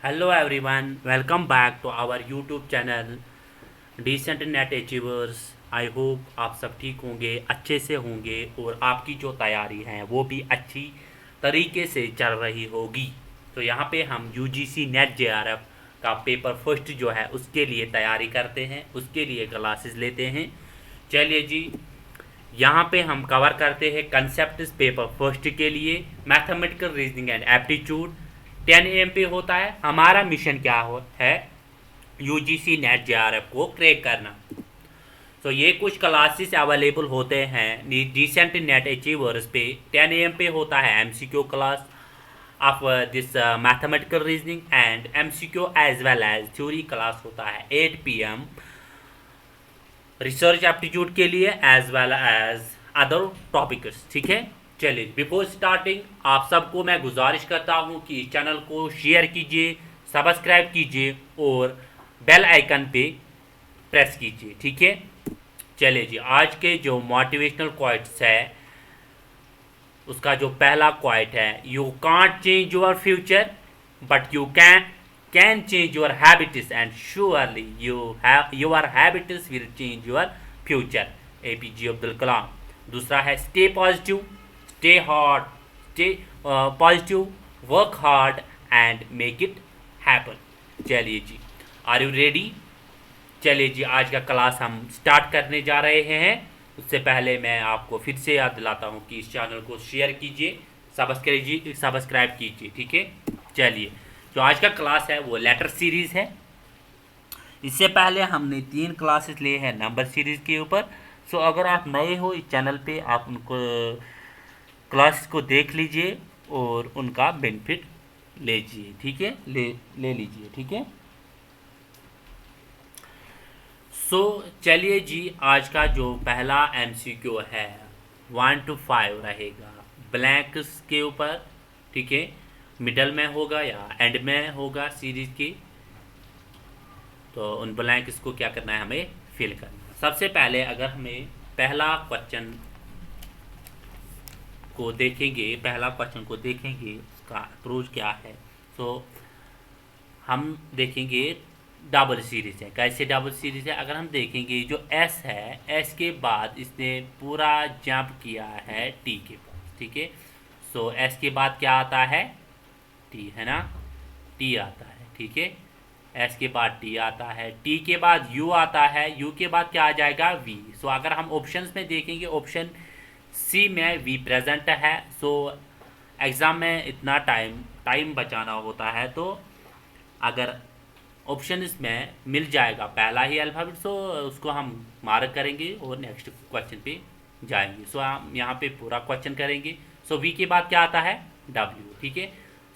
Hello everyone, welcome back to our YouTube channel Decent Net Achievers। I hope आप सब ठीक होंगे, अच्छे से होंगे और आपकी जो तैयारी है वो भी अच्छी तरीके से चल रही होगी। तो यहाँ पे हम UGC नेट JRF का पेपर फर्स्ट जो है उसके लिए तैयारी करते हैं, उसके लिए क्लासेस लेते हैं। चलिए जी, यहाँ पे हम कवर करते हैं कंसेप्ट पेपर फर्स्ट के लिए mathematical reasoning and aptitude. 10 AM पे होता है। हमारा मिशन क्या है, यूजीसी नेट जेआरएफ को क्रैक करना। तो ये कुछ क्लासेस अवेलेबल होते हैं डिसेंट नेट अचीवर्स पे। 10 AM पे होता है MCQ class of this mathematical reasoning and MCQ as well as theory class होता है 8 PM रिसर्च एप्टीट्यूड के लिए as well as other topics. ठीक है, चलिए बिफोर स्टार्टिंग आप सबको मैं गुजारिश करता हूँ कि इस चैनल को शेयर कीजिए, सब्सक्राइब कीजिए और बेल आइकन पे प्रेस कीजिए। ठीक है, चलिए जी, आज के जो मोटिवेशनल क्वाइट्स है उसका जो पहला क्वाइट है, you can't change your future but you can change your habits and surely your habits will change your future। APJ Abdul Kalam. दूसरा है stay positive, stay hard, stay positive, work hard and make it happen. चलिए जी, are you ready? चलिए जी, आज का class हम start करने जा रहे हैं। उससे पहले मैं आपको फिर से याद दिलाता हूँ कि इस चैनल को शेयर कीजिए, सब्सक्राइब कीजिए। ठीक है, चलिए, जो आज का क्लास है वो लेटर सीरीज़ है। इससे पहले हमने 3 क्लासेस लिए हैं नंबर सीरीज़ के ऊपर। सो अगर आप नए हो इस चैनल पे, आप उनको क्लास को देख लीजिए और उनका बेनिफिट लीजिए। ठीक है, ले लीजिए। ठीक है, सो चलिए जी, आज का जो पहला MCQ है 1 to 5 रहेगा ब्लैंक्स के ऊपर। ठीक है, मिडल में होगा या एंड में होगा सीरीज की। तो उन ब्लैंक्स को क्या करना है, हमें फिल करना है। सबसे पहले अगर हमें पहला क्वेश्चन को देखेंगे उसका अप्रोच क्या है। तो हम देखेंगे डबल सीरीज है। कैसे डबल सीरीज है, अगर हम देखेंगे जो S है, S के बाद इसने पूरा जंप किया है T के पास। ठीक है, सो S के बाद क्या आता है, T है ना, T आता है। ठीक है, S के बाद T आता है, T के बाद U आता है, U के बाद क्या आ जाएगा, V। सो अगर हम ऑप्शंस में देखेंगे ऑप्शन C में V प्रेजेंट है। सो एग्ज़ाम में इतना टाइम बचाना होता है, तो अगर ऑप्शन इसमें मिल जाएगा पहला ही अल्फ़ाबेट, सो उसको हम मार्क करेंगे और नेक्स्ट क्वेश्चन पे जाएंगे। सो हम यहाँ पे पूरा क्वेश्चन करेंगे। सो V के बाद क्या आता है, W। ठीक है,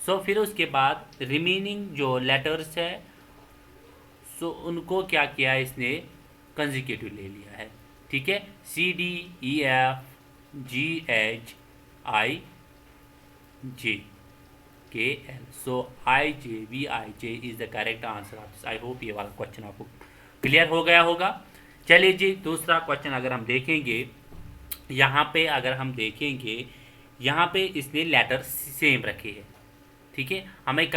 सो फिर उसके बाद रिमेनिंग जो लेटर्स है, सो उनको क्या किया इसने, कंजिक्यूटिव ले लिया है। ठीक है, CDEFGHIJ KL। So IJVIJ is the correct answer of this. I hope ये वाला क्वेश्चन आपको क्लियर हो गया होगा। चलिए जी, दूसरा क्वेश्चन अगर हम देखेंगे, यहाँ पे अगर हम देखेंगे, यहाँ पे इसने लेटर सेम रखे हैं। ठीक है, हमें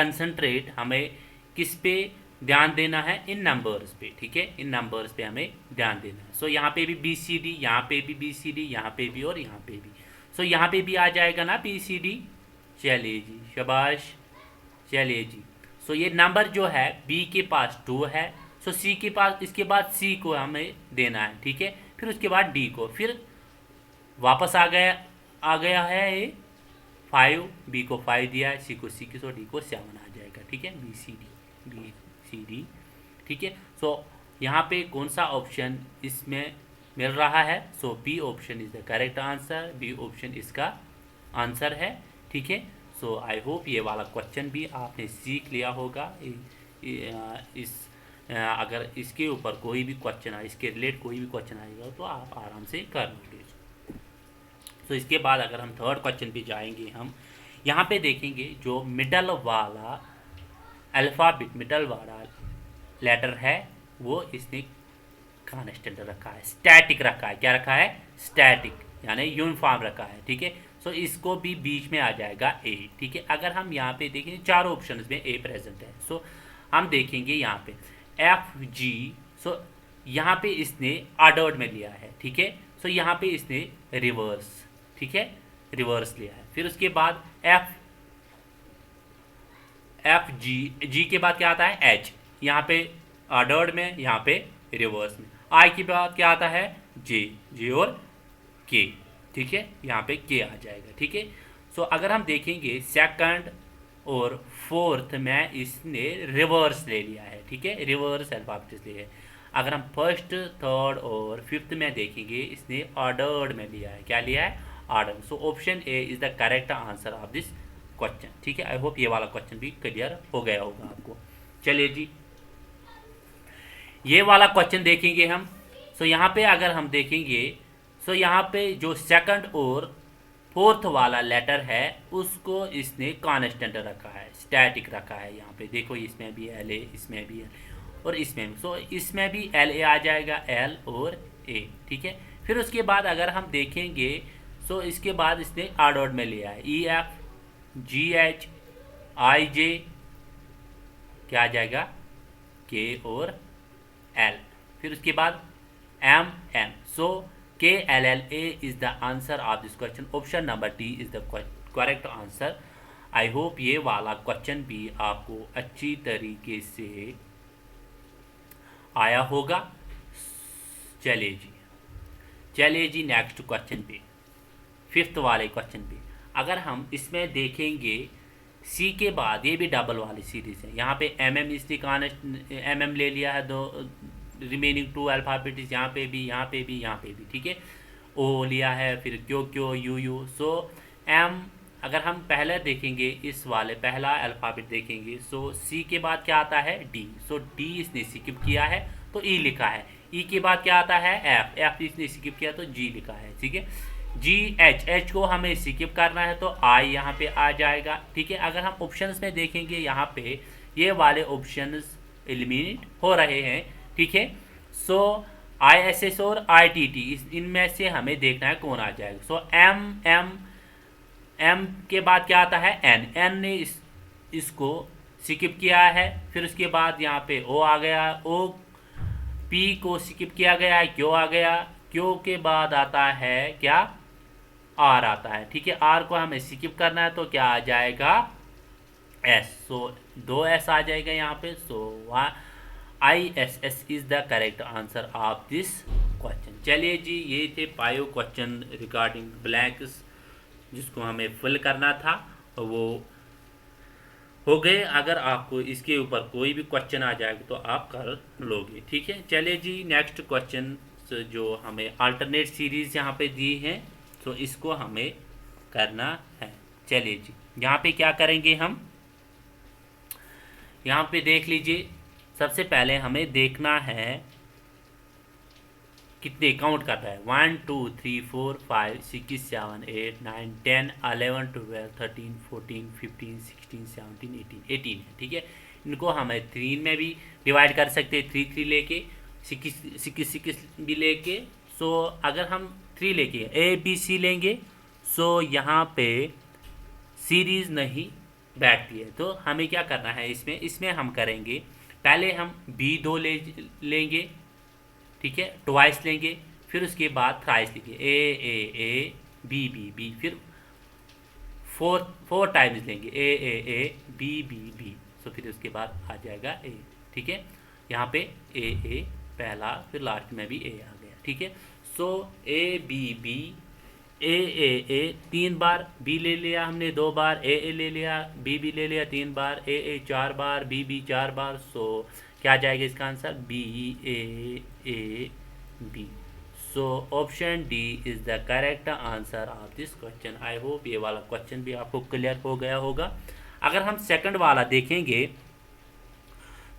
किस पे ध्यान देना है, इन नंबर्स पे। ठीक है, इन नंबर्स पे हमें ध्यान देना है। सो यहाँ पे भी BCD, यहाँ पे भी BCD, यहाँ पे भी और यहाँ पे भी। सो यहाँ पे भी आ जाएगा ना BCD। चलिए जी, शाबाश। चलिए जी, सो ये नंबर जो है B के पास 2 है। सो C के पास, इसके बाद C को हमें देना है। ठीक है, फिर उसके बाद D को, फिर वापस आ गया है ये 5, B को 5 दिया है, C को 6, सो D को 7 आ जाएगा। ठीक है, BCD। ठीक है, सो यहाँ पे कौन सा ऑप्शन इसमें मिल रहा है, सो B option is the correct answer. B option इसका आंसर है। ठीक है, सो आई होप ये वाला क्वेश्चन भी आपने सीख लिया होगा। अगर इसके ऊपर कोई भी क्वेश्चन आए, इसके रिलेट कोई भी क्वेश्चन आएगा तो आप आराम से कर लोगे। तो इसके बाद अगर हम थर्ड क्वेश्चन पे जाएंगे, हम यहाँ पे देखेंगे जो मिडल वाला लेटर है वो इसने कांस्टेंट रखा है, स्टैटिक रखा है। क्या रखा है, स्टैटिक, यानी यूनिफॉर्म रखा है। ठीक है, सो इसको भी बीच में आ जाएगा ए, ठीक है। अगर हम यहाँ पे देखें चारों ऑप्शन में ए प्रेजेंट है, सो हम देखेंगे यहाँ पे एफ जी, सो यहाँ पे इसने ऑर्डर्ड में लिया है, ठीक है। सो यहाँ पे इसने रिवर्स, ठीक है, रिवर्स लिया है। फिर उसके बाद एफ एफ जी के बाद क्या आता है एच, यहाँ पे ऑर्डर्ड में, यहाँ पे रिवर्स में। आई के बाद क्या आता है जे और के, ठीक है, यहाँ पे के आ जाएगा, ठीक है। सो अगर हम देखेंगे सेकंड और फोर्थ में इसने रिवर्स ले लिया है, ठीक है, रिवर्स अल्फाबेट्स लिए है। अगर हम फर्स्ट थर्ड और फिफ्थ में देखेंगे इसने ऑर्डर्ड में लिया है, क्या लिया है order. So option A is the correct answer of this question, ठीक है। आई होप ये वाला क्वेश्चन भी क्लियर हो गया होगा आपको। चलिए जी ये वाला क्वेश्चन देखेंगे हम। सो यहाँ पे अगर हम देखेंगे, सो यहाँ पे जो सेकंड और फोर्थ वाला लेटर है उसको इसने कांस्टेंट रखा है, स्टैटिक रखा है। यहाँ पे देखो इसमें भी एल ए, इसमें भी एल और इसमें भी, सो इसमें भी एल ए आ जाएगा, एल और ए, ठीक है। फिर उसके बाद अगर हम देखेंगे, सो इसके बाद इसने ऑर्डर्ड में लिया है ई एफ जी एच आई जे, क्या आ जाएगा के और एल। फिर उसके बाद एम एन, सो के L L A is the answer of this question. Option number D is the correct answer. I hope ये वाला क्वेश्चन भी आपको अच्छी तरीके से आया होगा। चलिए जी नेक्स्ट क्वेश्चन पे, फिफ्थ वाले क्वेश्चन पे। अगर हम इसमें देखेंगे सी के बाद ये भी डबल वाली सीरीज है। यहाँ पे एम एम इसने एम एम ले लिया है, दो रिमेनिंग टू अल्फ़ाबेट्स यहाँ पे भी, यहाँ पे भी, यहाँ पे भी, ठीक है। ओ लिया है, फिर क्यो यू यू। सो एम अगर हम पहले देखेंगे इस वाले पहला अल्फ़ाबेट देखेंगे, सो सी के बाद क्या आता है डी। सो डी इसने स्किप किया है तो ई लिखा है। ई के बाद क्या आता है एफ, एफ इसने स्किप किया तो जी लिखा है, ठीक है। जी एच, एच को हमें स्किप करना है तो आई यहाँ पे आ जाएगा, ठीक है। अगर हम ऑप्शंस में देखेंगे यहाँ पे ये वाले ऑप्शंस एलिमिनेट हो रहे हैं, ठीक है। सो आई एस एस और आई टी टी इनमें से हमें देखना है कौन आ जाएगा। सो एम के बाद क्या आता है एन, एन ने इसको स्किप किया है। फिर उसके बाद यहाँ पे ओ आ गया, ओ पी को स्किप किया गया है, क्यों आ गया, क्यों के बाद आता है क्या आर आता है, ठीक है। आर को हमें स्किप करना है तो क्या आ जाएगा एस। सो दो एस आ जाएगा यहाँ पे। So I S S is the correct answer of this question. चलिए जी ये थे 5 क्वेश्चन रिगार्डिंग ब्लैंक्स जिसको हमें फिल करना था, वो हो गए। अगर आपको इसके ऊपर कोई भी क्वेश्चन आ जाएगा तो आप कर लोगे, ठीक है। चलिए जी नेक्स्ट क्वेश्चन जो हमें अल्टरनेट सीरीज यहाँ पे दी है, तो इसको हमें करना है। चलिए जी यहाँ पे क्या करेंगे हम, यहाँ पे देख लीजिए। सबसे पहले हमें देखना है कितने काउंट करता है, 1 2 3 4 5 6 7 8 9 10 11 12 13 14 15 16 17 18 है, ठीक है। इनको हमें 3 में भी डिवाइड कर सकते हैं, 3 3 लेके 6 भी लेके। सो अगर हम 3 लेके ए बी सी लेंगे, सो यहाँ पे सीरीज नहीं बैठती है। तो हमें क्या करना है इसमें हम करेंगे, पहले हम बी 2 लेंगे, ठीक है, ट्वाइस लेंगे। फिर उसके बाद थ्राइस लेंगे, ए बी बी बी। फिर 4 टाइम्स लेंगे, ए बी बी बी। सो फिर उसके बाद आ जाएगा ए, ठीक है। यहाँ पे ए पहला, फिर लास्ट में भी ए आ गया, ठीक है। So A B B, A 3 बार, बी ले लिया हमने 2 बार, ए ले लिया, बी ले लिया 3 बार, ए 4 बार, बी 4 बार। सो क्या जाएगा इसका answer B A B. So option D is the correct answer of this question. I hope ये वाला क्वेश्चन भी आपको क्लियर हो गया होगा। अगर हम सेकंड वाला देखेंगे,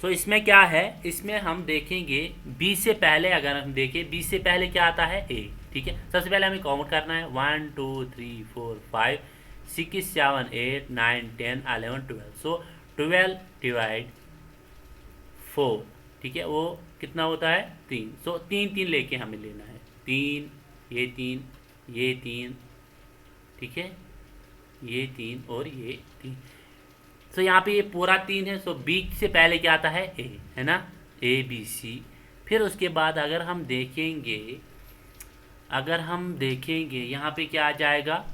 तो इसमें क्या है, इसमें हम देखेंगे बी से पहले, अगर हम देखें बी से पहले क्या आता है ए, ठीक है। सबसे पहले हमें काउंट करना है 1 2 3 4 5 6 7 8 9 10 11 12। सो 12 डिवाइड 4, ठीक है, वो कितना होता है 3। सो 3 3 लेके हमें लेना है, 3 ये 3 ये 3 ठीक है, ये 3 और ये 3। सो यहाँ पे ये पूरा 3 है। सो बी से पहले क्या आता है, ए, है ना, ए बी सी। फिर उसके बाद अगर हम देखेंगे यहाँ पे क्या आ जाएगा,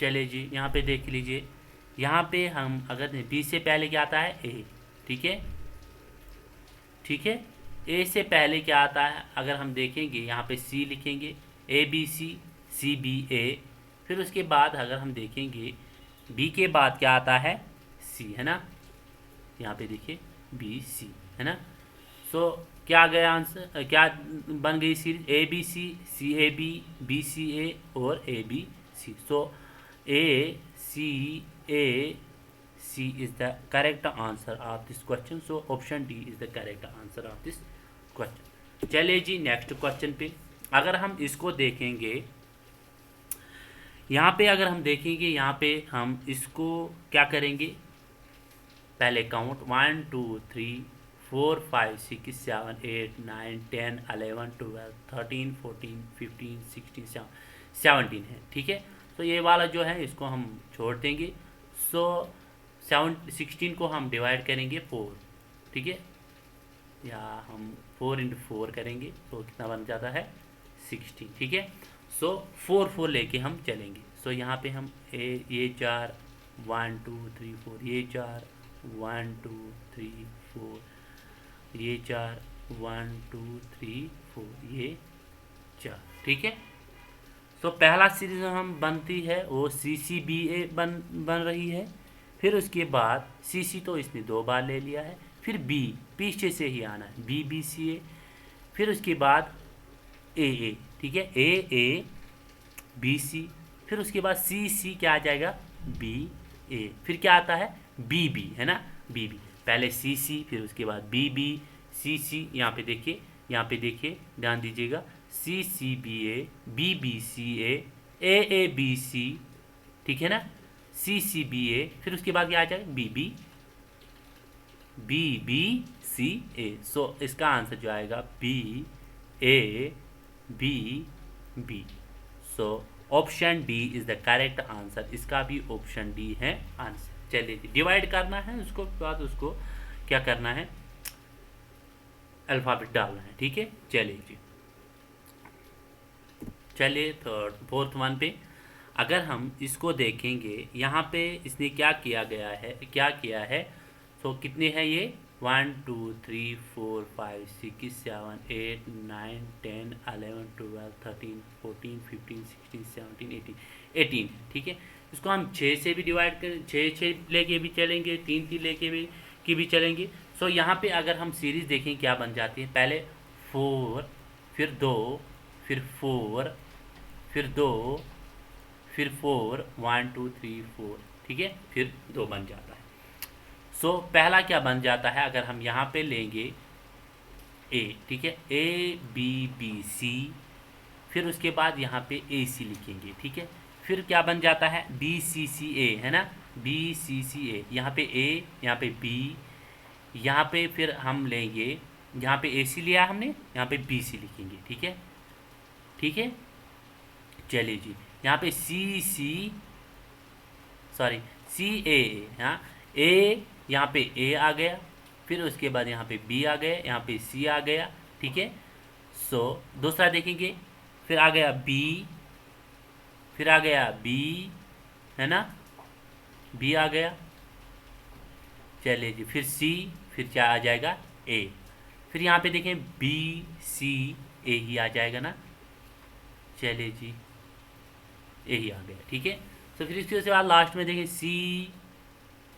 चले जी यहाँ पे देख लीजिए। यहाँ पे हम अगर बी से पहले क्या आता है, ए, ठीक है, ठीक है। ए से पहले क्या आता है, अगर हम देखेंगे यहाँ पे सी लिखेंगे, ए बी सी बी ए। फिर उसके बाद अगर हम देखेंगे बी के बाद क्या आता है, सी, है ना, यहाँ पे देखिए बी सी, है ना। सो क्या आ गया आंसर, क्या बन गई series, A C A B C A और A B C. So A C A C is the correct answer of this question. So option D is the correct answer of this question. चलिए जी next question पे अगर हम इसको देखेंगे, यहाँ पे अगर हम देखेंगे, यहाँ पे हम इसको क्या करेंगे, पहले काउंट 1 2 3 4 5 6 7 8 9 10 11 12 13 14 15 16 17 है, ठीक है। तो ये वाला जो है इसको हम छोड़ देंगे। सो 16 को हम डिवाइड करेंगे 4, ठीक है, या हम 4 इंटू 4 करेंगे तो कितना बन जाता है 16, ठीक है। सो 4 4 लेके हम चलेंगे। सो यहाँ पे हम ये 4 1 2 3 4, ये 4 1 2 3 4, ये 4 1 2 3 4, ये 4, ठीक है। तो पहला सीरीज हम बनती है वो सी सी बी ए बन रही है। फिर उसके बाद सी सी तो इसने 2 बार ले लिया है, फिर बी पीछे से ही आना है, बी बी सी ए। फिर उसके बाद ए, ठीक है, ए बी सी। फिर उसके बाद सी सी क्या आ जाएगा, बी ए। फिर क्या आता है, बी बी, है ना, बी बी। पहले सी सी, फिर उसके बाद बी बी सी सी। यहाँ पे देखिए ध्यान दीजिएगा, C C B A, B B C A B C, ठीक है ना, सी सी बी ए। फिर उसके बाद क्या आ जाएगा, बी बी सी ए। सो इसका आंसर जो आएगा B A B B. So option D is the correct answer. इसका भी ऑप्शन डी है आंसर। चलिए जी डिवाइड करना है, उसको बाद उसको क्या करना है, अल्फ़ाबेट डालना है, ठीक है। चलिए जी चलिए फोर्थ वन पे अगर हम इसको देखेंगे, यहाँ पे इसने क्या किया है। सो कितने हैं ये, 1 2 3 4 5 6 7 8 9 10 11 12 13 14 15 16 17 18, ठीक है। इसको हम 6 से भी डिवाइड कर, 6 लेके भी चलेंगे, 3 लेके भी चलेंगे। सो यहाँ पे अगर हम सीरीज़ देखें क्या बन जाती है, पहले 4 फिर 2 फिर 4 फिर 2 फिर 4 1 2 3 4, ठीक है, फिर 2 बन जाता है। सो पहला क्या बन जाता है, अगर हम यहाँ पे लेंगे ए, ठीक है, ए बी बी सी। फिर उसके बाद यहाँ पे ए सी लिखेंगे, ठीक है। फिर क्या बन जाता है, बी सी सी ए, है ना, बी सी सी ए। यहाँ पे ए, यहाँ पे बी, यहाँ पे फिर हम लेंगे, यहाँ पे ए सी लिया हमने, यहाँ पे बी सी लिखेंगे, ठीक है, ठीक है। चलिए जी यहाँ पे सी ए, हाँ, ए, यहाँ पे ए आ गया, फिर उसके बाद यहाँ पे बी आ गया, यहाँ पे सी आ गया, ठीक है। सो दूसरा देखेंगे, फिर आ गया बी, फिर आ गया बी, है ना, बी आ गया। चलिए जी फिर सी, फिर क्या आ जाएगा ए। फिर यहाँ पे देखें बी सी ए ही आ जाएगा ना, चलिए जी ए ही आ गया, ठीक है। तो फिर इसके बाद लास्ट में देखें सी,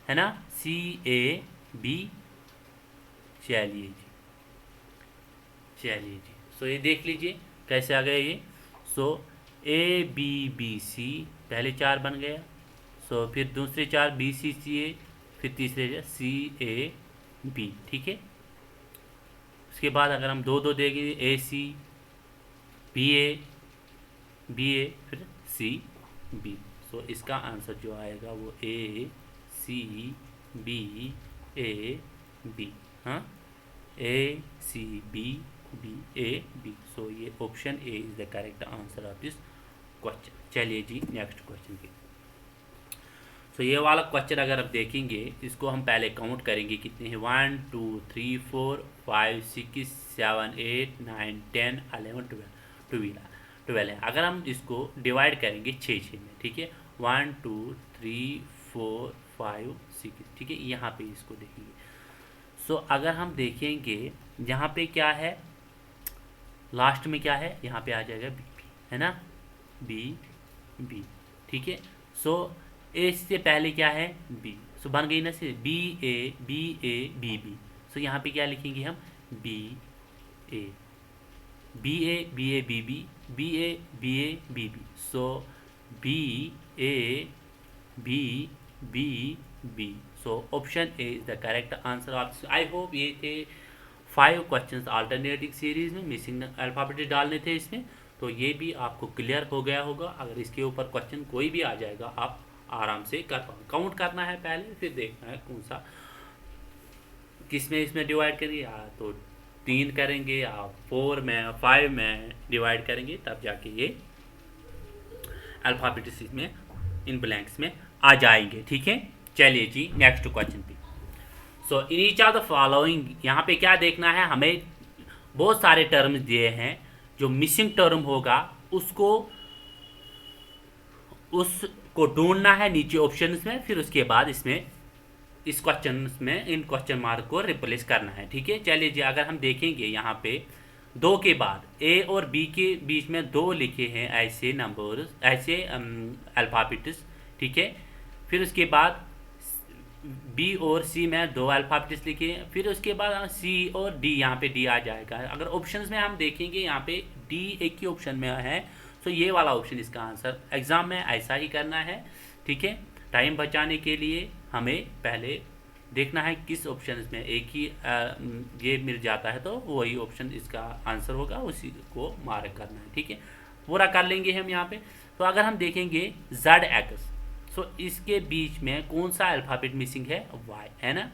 है ना, सी ए बी। चलिए जी सो ये देख लीजिए कैसे आ गया ये। सो ए बी बी सी पहले 4 बन गया। सो फिर दूसरे 4 बी सी सी ए, फिर तीसरे सी ए बी, ठीक है। उसके बाद अगर हम 2 2 देंगे, ए सी बी ए फिर सी बी। सो इसका आंसर जो आएगा वो ए सी बी ए बी, हाँ, A C B B A B. So ये option A is the correct answer of this question. चलिए जी नेक्स्ट क्वेश्चन पे। तो ये वाला क्वेश्चन अगर आप देखेंगे, इसको हम पहले काउंट करेंगे कितने हैं, 1 2 3 4 5 6 7 8 9 10 11 12 है। अगर हम इसको डिवाइड करेंगे 6 में, ठीक है, 1 2 3 4 5 6, ठीक है, यहाँ पे इसको देखेंगे। सो अगर हम देखेंगे यहाँ पे क्या है, लास्ट में क्या है, यहाँ पे आ जाएगा बी, है ना, बी बी, ठीक है। सो ए से पहले क्या है, बी, सो बन गई ना से B A B B B. So यहाँ पे क्या लिखेंगे हम, B A B A B A B B B A B A B B. So B A B B B. So option A is the correct answer of. I hope ये थे 5 questions alternative series में, missing alphabet डालने थे इसमें, तो ये भी आपको क्लियर हो गया होगा। अगर इसके ऊपर क्वेश्चन कोई भी आ जाएगा आप आराम से कर पाओगे। काउंट करना है पहले, फिर देखना है कौन सा किस में इसमें डिवाइड करेंगे, या तो 3 करेंगे या 4 में 5 में डिवाइड करेंगे, तब जाके ये अल्फाबेट्स में इन ब्लैंक्स में आ जाएंगे, ठीक है। चलिए जी नेक्स्ट क्वेश्चन पे। So in each of the following, यहाँ पे क्या देखना है, हमें बहुत सारे टर्म्स दिए हैं, जो मिसिंग टर्म होगा उसको ढूंढना है नीचे ऑप्शंस में, फिर उसके बाद इसमें इस क्वेश्चन में इन क्वेश्चन मार्क को रिप्लेस करना है, ठीक है। चलिए जी अगर हम देखेंगे यहाँ पे 2 के बाद ए और बी के बीच में 2 लिखे हैं ऐसे नंबर्स, ऐसे अल्फाबेट्स, ठीक है। फिर उसके बाद बी और सी में 2 अल्फाबेट्स लिखे, फिर उसके बाद सी और डी, यहाँ पे डी आ जाएगा। अगर ऑप्शंस में हम देखेंगे यहाँ पे डी एक ही ऑप्शन में है, तो ये वाला ऑप्शन इसका आंसर। एग्जाम में ऐसा ही करना है, ठीक है। टाइम बचाने के लिए हमें पहले देखना है किस ऑप्शन में एक ही ये मिल जाता है, तो वही ऑप्शन इसका आंसर होगा, उसी को मार्क करना है, ठीक है। पूरा कर लेंगे हम यहाँ पे। तो अगर हम देखेंगे ZX, सो इसके बीच में कौन सा अल्फाबेट मिसिंग है, Y, है ना,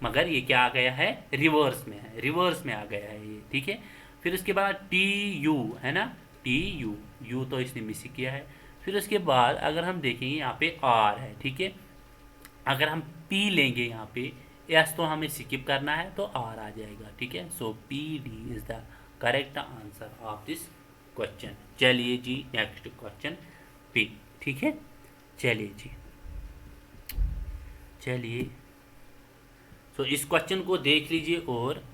मगर ये क्या आ गया है, रिवर्स में है, रिवर्स में आ गया है ये, ठीक है। फिर उसके बाद TU है ना, TU, यू तो इसने मिसिंग किया है। फिर उसके बाद अगर हम देखेंगे यहाँ पे R है, ठीक है। अगर हम P लेंगे यहाँ पे, S तो हमें स्किप करना है, तो R आ जाएगा, ठीक है। सो PD is the correct answer of this question. चलिए जी नेक्स्ट क्वेश्चन P, ठीक है। चलिए जी, चलिए तो इस क्वेश्चन को देख लीजिए और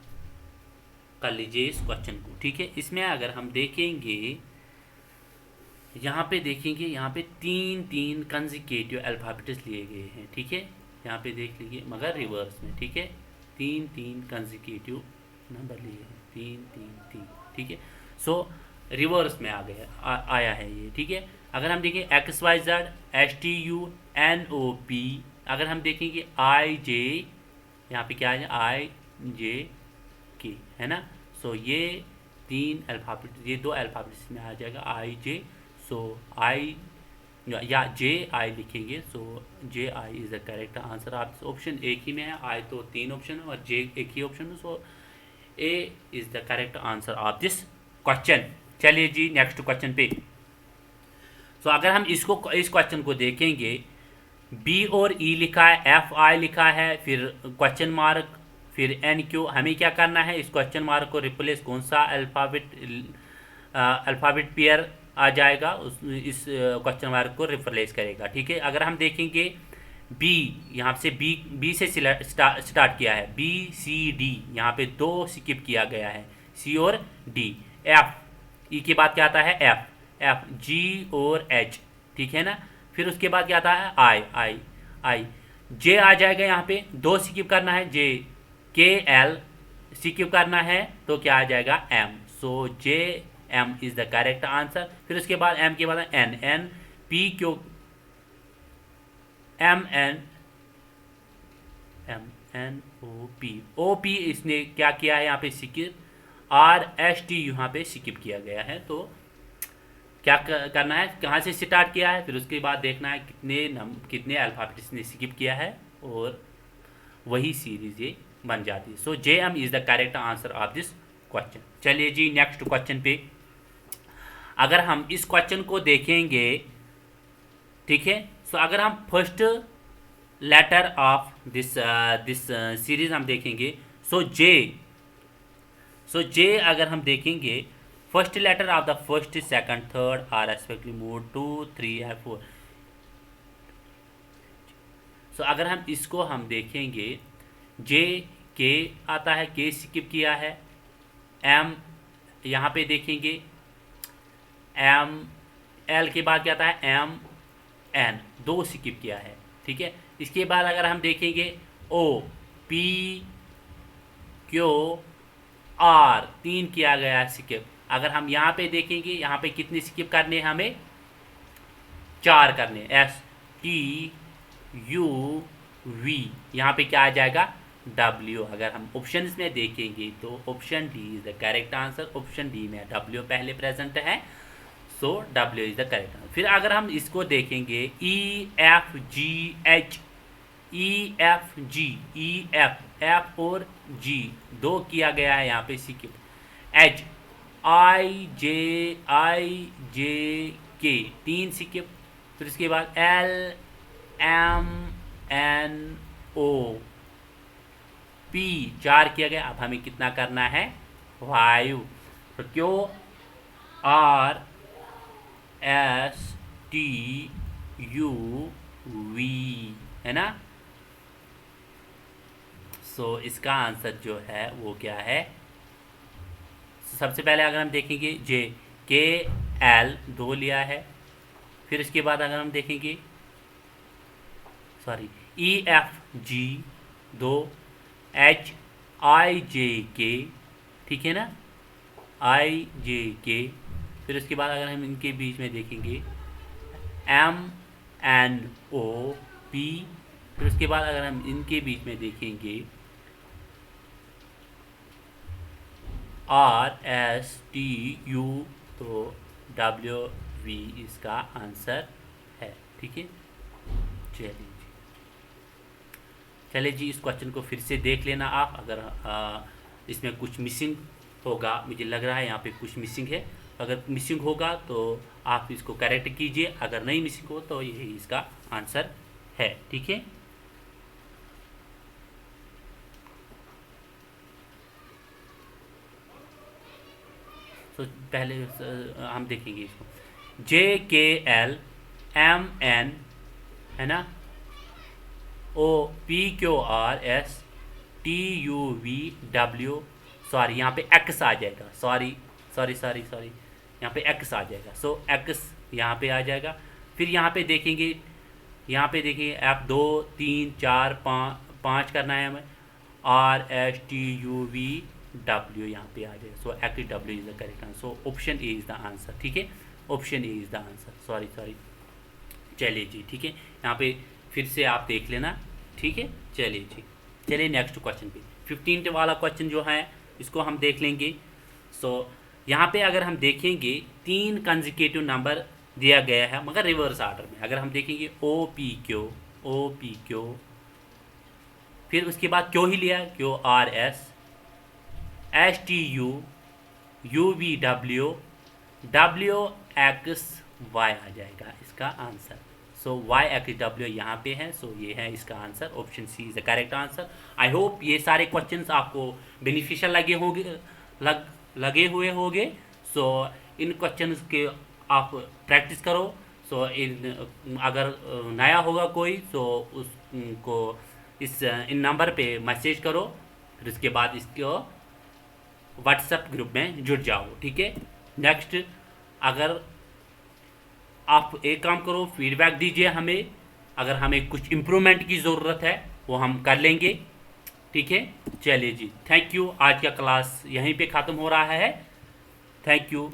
कर लीजिए इस क्वेश्चन को, ठीक है। इसमें अगर हम देखेंगे यहाँ पे देखेंगे, यहाँ पे 3 कंसेक्यूटिव अल्फाबेट्स लिए गए हैं, ठीक है। यहाँ पे देख लीजिए मगर रिवर्स में, ठीक है। 3 कंसेक्यूटिव नंबर लिए हैं, 3 ठीक है। सो रिवर्स में आ गया आया है ये, ठीक है। अगर हम देखें XYZ STUNOP, अगर हम देखेंगे IJ, यहाँ पे क्या है IJK, है ना। सो ये 3 अल्फाबेट, ये 2 अल्फाबेट्स में आ जाएगा IJ। सो I या JI लिखेंगे, सो JI is the correct answer. आप ऑप्शन एक ही में है, I तो 3 ऑप्शन है और J एक ही ऑप्शन है, सो A is the correct answer of this question. चलिए जी नेक्स्ट क्वेश्चन पे। सो अगर हम इस क्वेश्चन को देखेंगे, B और E लिखा है, FI लिखा है, फिर क्वेश्चन मार्क, फिर NQ, हमें क्या करना है, इस क्वेश्चन मार्क को रिप्लेस कौन सा अल्फाबेट पेयर आ जाएगा, इस क्वेश्चन मार्क को रिप्लेस करेगा, ठीक है। अगर हम देखेंगे B, यहाँ से B से स्टार्ट किया है, BCD, यहाँ पे 2 स्किप किया गया है, C और D। F, E के बाद क्या आता है F, G और H, ठीक है ना। फिर उसके बाद क्या आता है I, J आ जाएगा, यहाँ पे 2 स्किप करना है, J, K, L स्किप करना है, तो क्या आ जाएगा M। So JM is the correct answer. फिर उसके बाद M के बाद N, P, Q, OP इसने क्या किया है, यहाँ पे स्किप, RST यहाँ पे स्किप किया गया है। तो क्या करना है, कहाँ से स्टार्ट किया है, फिर उसके बाद देखना है कितने अल्फाबेट्स ने स्किप किया है, और वही सीरीज ये बन जाती है। सो JM is the correct answer of this question. चलिए जी नेक्स्ट क्वेश्चन पे। अगर हम इस क्वेश्चन को देखेंगे, ठीक है, सो अगर हम first letter of this series हम देखेंगे, सो जे अगर हम देखेंगे, first letter of the first second third are respectively mode 2 3 and 4। So अगर हम इसको हम देखेंगे, जे के आता है, के स्किप किया है, एम यहाँ पे देखेंगे, एम एल के बाद क्या आता है, एम एन, 2 स्किप किया है, ठीक है। इसके बाद अगर हम देखेंगे ओ पी क्यू आर, 3 किया गया है स्किप। अगर हम यहाँ पे देखेंगे, यहाँ पे कितने स्किप करने हैं, हमें 4 करने, एस टी यू वी, यहाँ पे क्या आ जाएगा, डब्ल्यू। अगर हम ऑप्शन में देखेंगे तो option D is the correct answer. Option D में डब्ल्यू पहले प्रेजेंट है, so W is the correct answer. फिर अगर हम इसको देखेंगे, ई एफ जी एच, ई एफ जी, ई एफ और जी 2 किया गया है यहाँ पे स्किप, एच आई जे के 3 स्किप। फिर इसके बाद L M N O P 4 किया गया। अब हमें कितना करना है, 5। तो Q R S T U V, है ना। सो इसका आंसर जो है वो क्या है, सबसे पहले अगर हम देखेंगे जे के एल 2 लिया है। फिर इसके बाद अगर हम देखेंगे, sorry, E F G 2, H I J K, ठीक है ना, आई जे के। फिर उसके बाद अगर हम इनके बीच में देखेंगे, एम एन ओ पी। फिर उसके बाद अगर हम इनके बीच में देखेंगे, आर एस टी यू, तो डब्ल्यू वी इसका आंसर है, ठीक है। चलिए जी, इस क्वेश्चन को फिर से देख लेना आप। अगर इसमें कुछ मिसिंग होगा, मुझे लग रहा है यहाँ पे कुछ मिसिंग है, अगर मिसिंग होगा तो आप इसको करेक्ट कीजिए, अगर नहीं मिसिंग हो तो यही इसका आंसर है, ठीक है। तो पहले हम देखेंगे इसको, जे के एल एम एन, है ना, O P Q R S T U V W, sorry यहाँ पे एक्स आ जाएगा, सॉरी, यहाँ पे एक्स आ जाएगा। सो एक्स यहाँ पे आ जाएगा। फिर यहाँ पे देखेंगे, F 2 3 4 5 करना है हमें, R S T U V W यहाँ पे आ जाएगा। So X W is the correct answer. So option A is the answer, ठीक है, option A is the answer, sorry. चलिए जी, ठीक है, यहाँ पे फिर से आप देख लेना, ठीक है। चलिए नेक्स्ट क्वेश्चन पे, 15 वाला क्वेश्चन जो है इसको हम देख लेंगे। सो यहाँ पे अगर हम देखेंगे, 3 कंसेक्यूटिव नंबर दिया गया है मगर रिवर्स ऑर्डर में। अगर हम देखेंगे ओ पी क्यू, फिर उसके बाद क्यों ही लिया, Q R S T U V W X Y आ जाएगा इसका answer. So Y X W यहाँ पे है, सो ये है इसका answer. Option C is the correct answer. I hope ये सारे क्वेश्चंस आपको बेनिफिशियल लगे हुए होंगे। सो इन क्वेश्चंस के आप प्रैक्टिस करो। सो अगर नया होगा कोई तो उसको इन नंबर पे मैसेज करो, फिर उसके बाद इसको व्हाट्सएप ग्रुप में जुड़ जाओ, ठीक है। नेक्स्ट, अगर आप एक काम करो, फीडबैक दीजिए हमें, अगर हमें कुछ इम्प्रूवमेंट की ज़रूरत है वो हम कर लेंगे, ठीक है। चलिए जी, थैंक यू। आज का क्लास यहीं पे ख़त्म हो रहा है। Thank you.